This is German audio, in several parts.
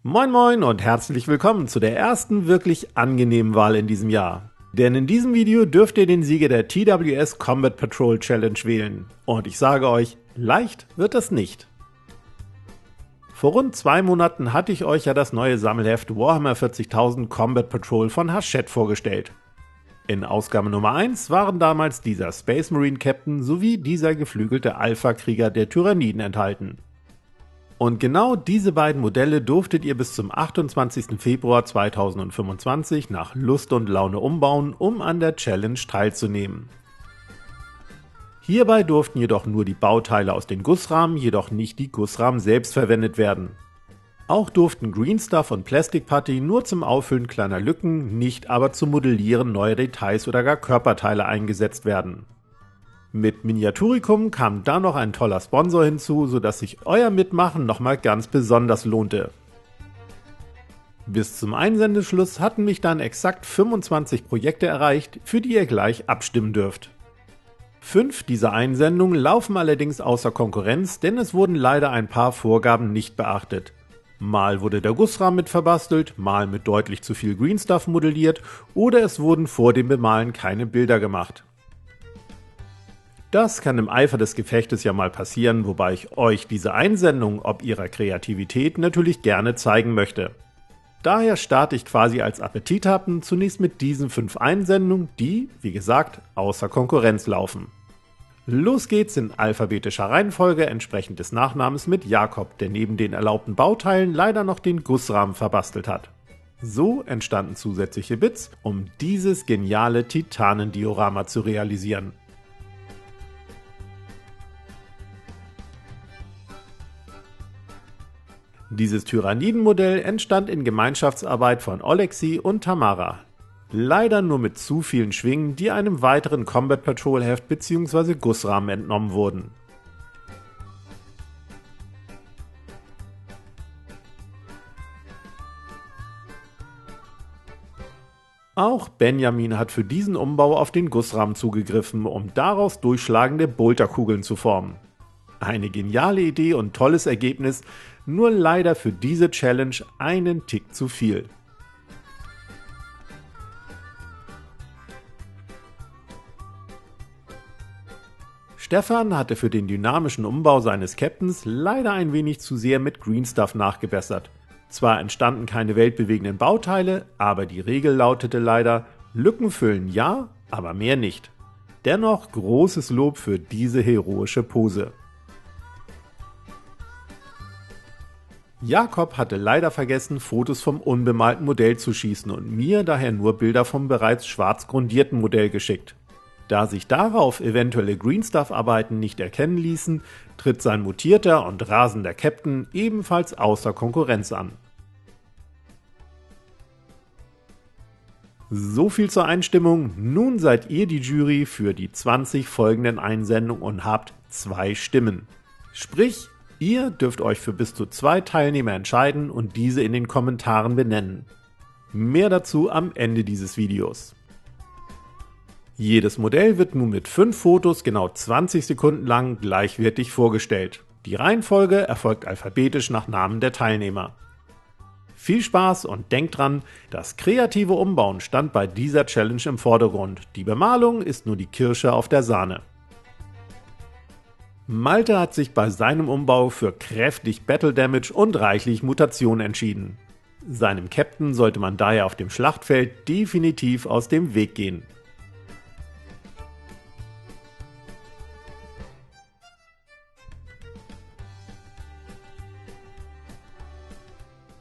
Moin Moin und herzlich willkommen zu der ersten wirklich angenehmen Wahl in diesem Jahr. Denn in diesem Video dürft ihr den Sieger der TWS Combat Patrol Challenge wählen. Und ich sage euch, leicht wird das nicht. Vor rund 2 Monaten hatte ich euch ja das neue Sammelheft Warhammer 40.000 Combat Patrol von Hachette vorgestellt. In Ausgabe Nummer 1 waren damals dieser Space Marine Captain sowie dieser geflügelte Alpha-Krieger der Tyranniden enthalten. Und genau diese beiden Modelle durftet ihr bis zum 28. Februar 2025 nach Lust und Laune umbauen, um an der Challenge teilzunehmen. Hierbei durften jedoch nur die Bauteile aus den Gussrahmen, jedoch nicht die Gussrahmen selbst verwendet werden. Auch durften Green Stuff und Plastic Putty nur zum Auffüllen kleiner Lücken, nicht aber zum Modellieren neuer Details oder gar Körperteile eingesetzt werden. Mit Miniaturicum kam da noch ein toller Sponsor hinzu, sodass sich euer Mitmachen nochmal ganz besonders lohnte. Bis zum Einsendeschluss hatten mich dann exakt 25 Projekte erreicht, für die ihr gleich abstimmen dürft. 5 dieser Einsendungen laufen allerdings außer Konkurrenz, denn es wurden leider ein paar Vorgaben nicht beachtet. Mal wurde der Gussrahmen mit verbastelt, mal mit deutlich zu viel Green Stuff modelliert oder es wurden vor dem Bemalen keine Bilder gemacht. Das kann im Eifer des Gefechtes ja mal passieren, wobei ich euch diese Einsendung ob ihrer Kreativität natürlich gerne zeigen möchte. Daher starte ich quasi als Appetithappen zunächst mit diesen 5 Einsendungen, die, wie gesagt, außer Konkurrenz laufen. Los geht's in alphabetischer Reihenfolge entsprechend des Nachnamens mit Jakob, der neben den erlaubten Bauteilen leider noch den Gussrahmen verbastelt hat. So entstanden zusätzliche Bits, um dieses geniale Titanendiorama zu realisieren. Dieses Tyrannidenmodell entstand in Gemeinschaftsarbeit von Oleksii und Tamara. Leider nur mit zu vielen Schwingen, die einem weiteren Combat Patrol Heft bzw. Gussrahmen entnommen wurden. Auch Benjamin hat für diesen Umbau auf den Gussrahmen zugegriffen, um daraus durchschlagende Bolterkugeln zu formen. Eine geniale Idee und tolles Ergebnis, nur leider für diese Challenge einen Tick zu viel. Stefan hatte für den dynamischen Umbau seines Captains leider ein wenig zu sehr mit Green Stuff nachgebessert. Zwar entstanden keine weltbewegenden Bauteile, aber die Regel lautete leider: Lücken füllen ja, aber mehr nicht. Dennoch großes Lob für diese heroische Pose. Jakob hatte leider vergessen, Fotos vom unbemalten Modell zu schießen und mir daher nur Bilder vom bereits schwarz grundierten Modell geschickt. Da sich darauf eventuelle Green Stuff Arbeiten nicht erkennen ließen, tritt sein mutierter und rasender Captain ebenfalls außer Konkurrenz an. So viel zur Einstimmung, nun seid ihr die Jury für die 20 folgenden Einsendungen und habt 2 Stimmen. Sprich, ihr dürft euch für bis zu 2 Teilnehmer entscheiden und diese in den Kommentaren benennen. Mehr dazu am Ende dieses Videos. Jedes Modell wird nun mit 5 Fotos genau 20 Sekunden lang gleichwertig vorgestellt. Die Reihenfolge erfolgt alphabetisch nach Namen der Teilnehmer. Viel Spaß und denkt dran, das kreative Umbauen stand bei dieser Challenge im Vordergrund. Die Bemalung ist nur die Kirsche auf der Sahne. Malte hat sich bei seinem Umbau für kräftig Battle Damage und reichlich Mutation entschieden. Seinem Captain sollte man daher auf dem Schlachtfeld definitiv aus dem Weg gehen.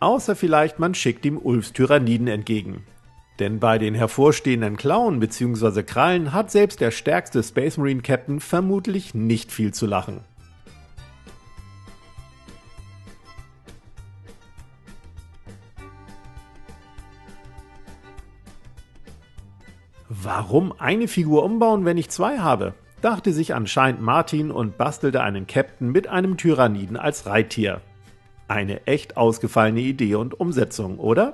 Außer vielleicht man schickt ihm Ulfs Tyranniden entgegen. Denn bei den hervorstehenden Klauen bzw. Krallen hat selbst der stärkste Space Marine Captain vermutlich nicht viel zu lachen. Warum eine Figur umbauen, wenn ich 2 habe? Dachte sich anscheinend Martin und bastelte einen Captain mit einem Tyranniden als Reittier. Eine echt ausgefallene Idee und Umsetzung, oder?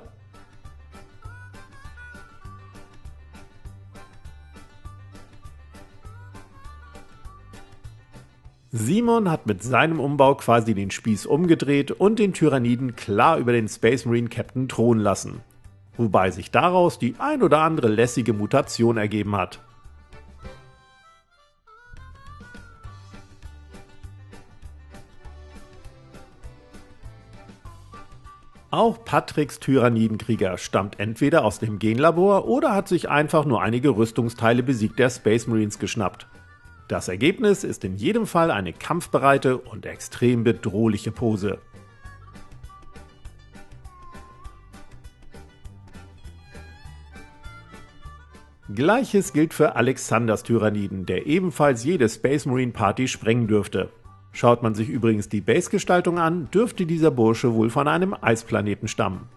Simon hat mit seinem Umbau quasi den Spieß umgedreht und den Tyranniden klar über den Space Marine Captain thronen lassen. Wobei sich daraus die ein oder andere lässige Mutation ergeben hat. Auch Patricks Tyrannidenkrieger stammt entweder aus dem Genlabor oder hat sich einfach nur einige Rüstungsteile besiegter Space Marines geschnappt. Das Ergebnis ist in jedem Fall eine kampfbereite und extrem bedrohliche Pose. Gleiches gilt für Alexanders Tyranniden, der ebenfalls jede Space Marine Party sprengen dürfte. Schaut man sich übrigens die Base-Gestaltung an, dürfte dieser Bursche wohl von einem Eisplaneten stammen.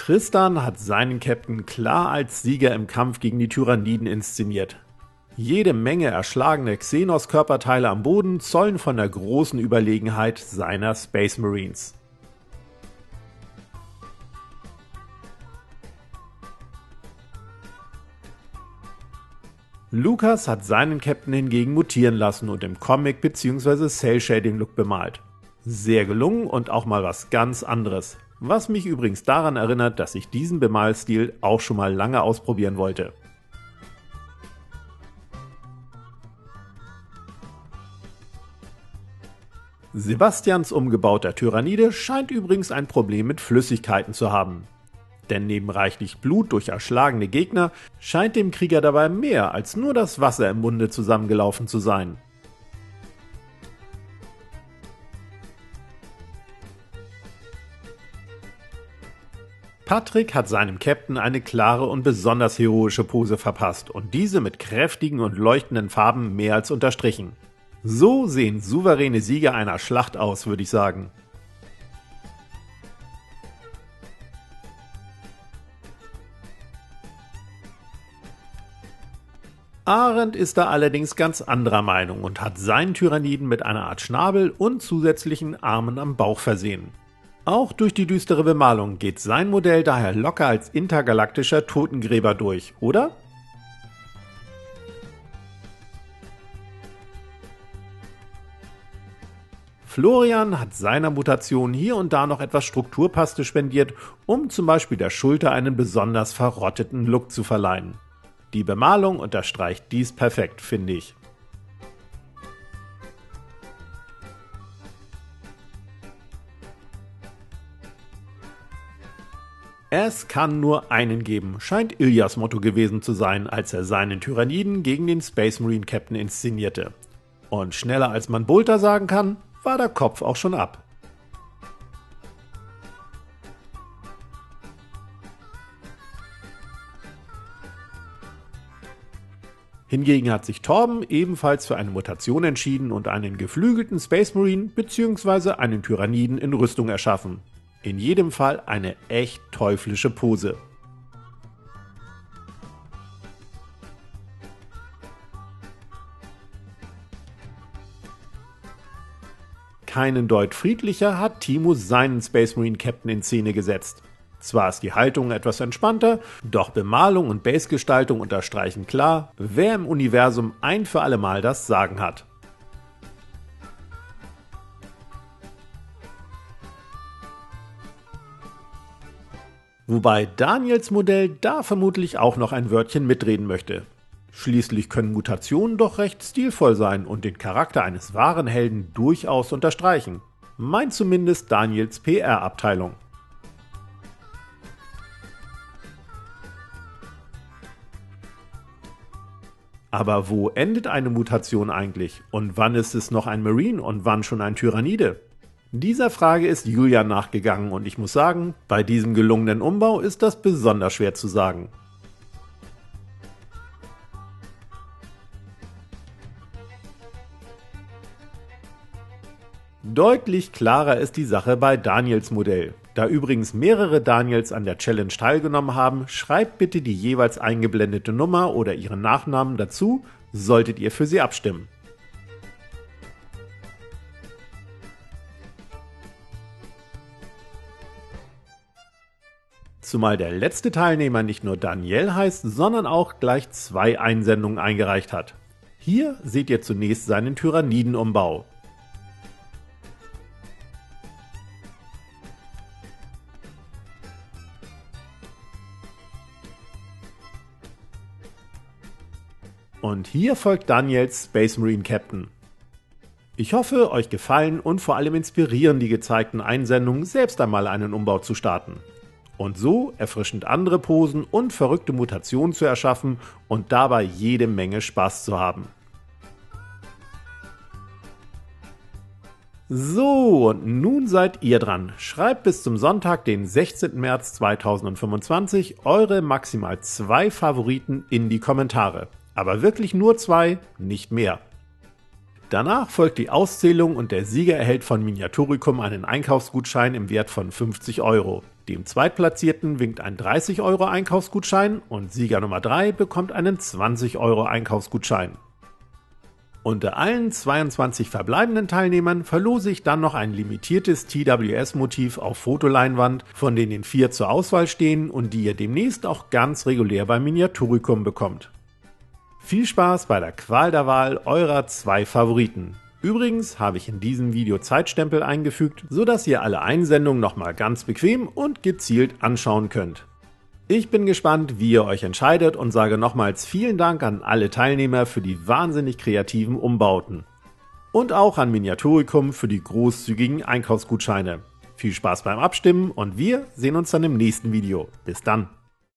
Tristan hat seinen Captain klar als Sieger im Kampf gegen die Tyranniden inszeniert. Jede Menge erschlagene Xenos-Körperteile am Boden zollen von der großen Überlegenheit seiner Space Marines. Lucas hat seinen Captain hingegen mutieren lassen und im Comic- bzw. Cell-Shading-Look bemalt. Sehr gelungen und auch mal was ganz anderes. Was mich übrigens daran erinnert, dass ich diesen Bemalstil auch schon mal lange ausprobieren wollte. Sebastians umgebauter Tyrannide scheint übrigens ein Problem mit Flüssigkeiten zu haben. Denn neben reichlich Blut durch erschlagene Gegner scheint dem Krieger dabei mehr als nur das Wasser im Munde zusammengelaufen zu sein. Patrick hat seinem Captain eine klare und besonders heroische Pose verpasst und diese mit kräftigen und leuchtenden Farben mehr als unterstrichen. So sehen souveräne Sieger einer Schlacht aus, würde ich sagen. Arendt ist da allerdings ganz anderer Meinung und hat seinen Tyranniden mit einer Art Schnabel und zusätzlichen Armen am Bauch versehen. Auch durch die düstere Bemalung geht sein Modell daher locker als intergalaktischer Totengräber durch, oder? Florian hat seiner Mutation hier und da noch etwas Strukturpaste spendiert, um zum Beispiel der Schulter einen besonders verrotteten Look zu verleihen. Die Bemalung unterstreicht dies perfekt, finde ich. Es kann nur einen geben, scheint Iljas Motto gewesen zu sein, als er seinen Tyranniden gegen den Space Marine Captain inszenierte. Und schneller als man Bolter sagen kann, war der Kopf auch schon ab. Hingegen hat sich Torben ebenfalls für eine Mutation entschieden und einen geflügelten Space Marine bzw. einen Tyranniden in Rüstung erschaffen. In jedem Fall eine echt teuflische Pose. Keinen Deut friedlicher hat Timo seinen Space Marine Captain in Szene gesetzt. Zwar ist die Haltung etwas entspannter, doch Bemalung und Basegestaltung unterstreichen klar, wer im Universum ein für alle Mal das Sagen hat. Wobei Daniels Modell da vermutlich auch noch ein Wörtchen mitreden möchte. Schließlich können Mutationen doch recht stilvoll sein und den Charakter eines wahren Helden durchaus unterstreichen. Meint zumindest Daniels PR-Abteilung. Aber wo endet eine Mutation eigentlich? Und wann ist es noch ein Marine und wann schon ein Tyrannide? Dieser Frage ist Julian nachgegangen und ich muss sagen, bei diesem gelungenen Umbau ist das besonders schwer zu sagen. Deutlich klarer ist die Sache bei Daniels Modell. Da übrigens mehrere Daniels an der Challenge teilgenommen haben, schreibt bitte die jeweils eingeblendete Nummer oder ihren Nachnamen dazu, solltet ihr für sie abstimmen. Zumal der letzte Teilnehmer nicht nur Daniel heißt, sondern auch gleich 2 Einsendungen eingereicht hat. Hier seht ihr zunächst seinen Tyrannidenumbau. Und hier folgt Daniels Space Marine Captain. Ich hoffe, euch gefallen und vor allem inspirieren die gezeigten Einsendungen, selbst einmal einen Umbau zu starten. Und so erfrischend andere Posen und verrückte Mutationen zu erschaffen und dabei jede Menge Spaß zu haben. So, und nun seid ihr dran. Schreibt bis zum Sonntag, den 16. März 2025, eure maximal 2 Favoriten in die Kommentare. Aber wirklich nur 2, nicht mehr. Danach folgt die Auszählung und der Sieger erhält von Miniaturicum einen Einkaufsgutschein im Wert von 50 €. Dem Zweitplatzierten winkt ein 30 € Einkaufsgutschein und Sieger Nummer 3 bekommt einen 20 € Einkaufsgutschein. Unter allen 22 verbleibenden Teilnehmern verlose ich dann noch ein limitiertes TWS-Motiv auf Fotoleinwand, von denen 4 zur Auswahl stehen und die ihr demnächst auch ganz regulär bei Miniaturicum bekommt. Viel Spaß bei der Qual der Wahl eurer 2 Favoriten. Übrigens habe ich in diesem Video Zeitstempel eingefügt, sodass ihr alle Einsendungen nochmal ganz bequem und gezielt anschauen könnt. Ich bin gespannt, wie ihr euch entscheidet und sage nochmals vielen Dank an alle Teilnehmer für die wahnsinnig kreativen Umbauten. Und auch an Miniaturicum für die großzügigen Einkaufsgutscheine. Viel Spaß beim Abstimmen und wir sehen uns dann im nächsten Video. Bis dann!